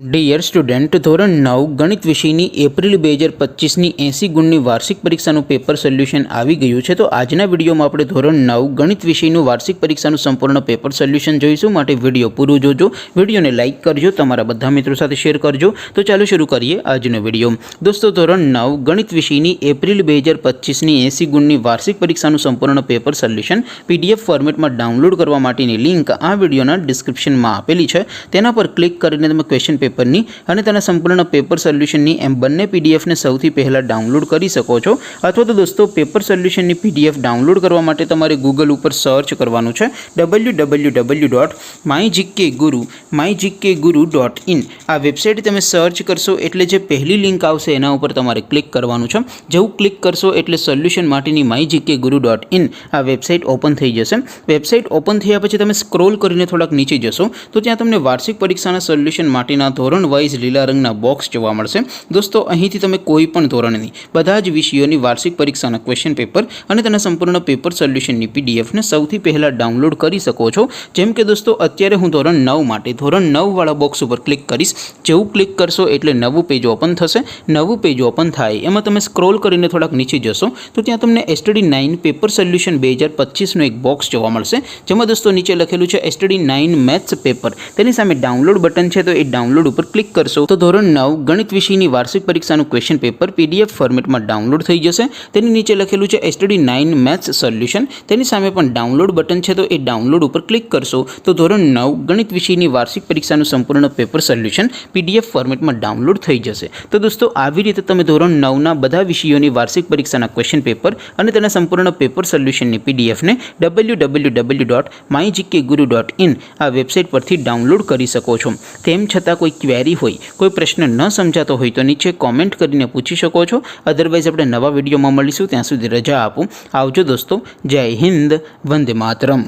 Dear student, ધોરણ 9 ગણિત વિષયની એપ્રિલ 2025ની 80 ગુણની વાર્ષિક પરીક્ષાનું પેપર સોલ્યુશન આવી ગયું છે। તો આજના વિડીયોમાં આપણે ધોરણ 9 ગણિત વિષયનું વાર્ષિક પરીક્ષાનું સંપૂર્ણ પેપર સોલ્યુશન જોઈશું। માટે વિડીયો પૂરું જોજો, વિડીયોને લાઇક કરજો, તમારા બધા મિત્રો સાથે શેર કરજો। તો ચાલો શરૂ કરીએ આજનો વિડીયો। દોસ્તો, ધોરણ 9 ગણિત વિષયની એપ્રિલ 2025ની 80 ગુણની વાર્ષિક પરીક્ષાનું સંપૂર્ણ પેપર સોલ્યુશન PDF ફોર્મેટમાં ડાઉનલોડ કરવા માટેની લિંક આ વિડીયોના ડિસ્ક્રિપ્શનમાં આપેલી છે। તેના પર ક્લિક કરીને તમે ક્વેશ્ચન પેપરની અને તેના સંપૂર્ણ પેપર સોલ્યુશનની એમ બંને પીડીએફને સૌથી પહેલાં ડાઉનલોડ કરી શકો છો। અથવા તો દોસ્તો, પેપર સોલ્યુશનની PDF ડાઉનલોડ કરવા માટે તમારે ગૂગલ ઉપર સર્ચ કરવાનું છે www.mygkguru.in। આ વેબસાઇટ તમે સર્ચ કરશો એટલે જે પહેલી લિંક આવશે એના ઉપર તમારે ક્લિક કરવાનું છે। જેવું ક્લિક કરશો એટલે સોલ્યુશન માટેની mygkguru.in આ વેબસાઇટ ઓપન થઈ જશે। વેબસાઇટ ઓપન થયા પછી તમે સ્ક્રોલ કરીને થોડાક નીચે જશો તો ત્યાં તમને વાર્ષિક પરીક્ષાના સોલ્યુશન માટેના ધોરણ વાઇઝ લીલા રંગના બોક્સ જોવા મળશે। દોસ્તો, અહીંથી તમે કોઈ પણ ધોરણની બધા જ વિષયોની વાર્ષિક પરીક્ષાના ક્વેશ્ચન પેપર અને તેના સંપૂર્ણ પેપર સોલ્યુશનની પીડીએફને સૌથી પહેલાં ડાઉનલોડ કરી શકો છો। જેમ કે દોસ્તો, અત્યારે હું ધોરણ 9 માટે ધોરણ 9 વાળા બોક્સ ઉપર ક્લિક કરીશ। જેવું ક્લિક કરશો એટલે નવું પેજ ઓપન થશે। નવું પેજ ઓપન થાય એમાં તમે સ્ક્રોલ કરીને થોડાક નીચે જશો તો ત્યાં તમને STD 9 પેપર સોલ્યુશન 2025નો એક બોક્સ જોવા મળશે। જેમાં દોસ્તો નીચે લખેલું છે STD 9 મેથ્સ પેપર। તેની સામે ડાઉનલોડ બટન છે, તો એ ડાઉનલોડ ઉપર ક્લિક કરશો તો ધોરણ 9 ગણિત વિષયની વાર્ષિક પરીક્ષાનું ક્વેશ્ચન પેપર PDF ફોર્મેટમાં ડાઉનલોડ થઈ જશે। તેની નીચે લખેલું છે STD 9 મેથ્સ સોલ્યુશન। તેની સામે પણ ડાઉનલોડ બટન છે, તો એ ડાઉનલોડ ઉપર ક્લિક કરશો તો ધોરણ 9 ગણિત વિષયની વાર્ષિક પરીક્ષાનું સંપૂર્ણ પેપર સોલ્યુશન PDF ફોર્મેટમાં ડાઉનલોડ થઈ જશે। તો દોસ્તો, આવી રીતે તમે ધોરણ 9ના બધા વિષયોની વાર્ષિક પરીક્ષાના ક્વેશ્ચન પેપર અને તેના સંપૂર્ણ પેપર સોલ્યુશનની PDFને www.mygkguru.in આ વેબસાઇટ પરથી ડાઉનલોડ કરી શકો છો। તેમ છતાં કોઈ ક્વેરી હોય, કોઈ પ્રશ્ન ન સમજાતો હોય તો નીચે કોમેન્ટ કરીને પૂછી શકો છો। અધરવાઇઝ આપણે નવા વિડીયોમાં મળીશું, ત્યાં સુધી રજા આપો। આવજો દોસ્તો, જય હિન્દ, વંદે માતરમ।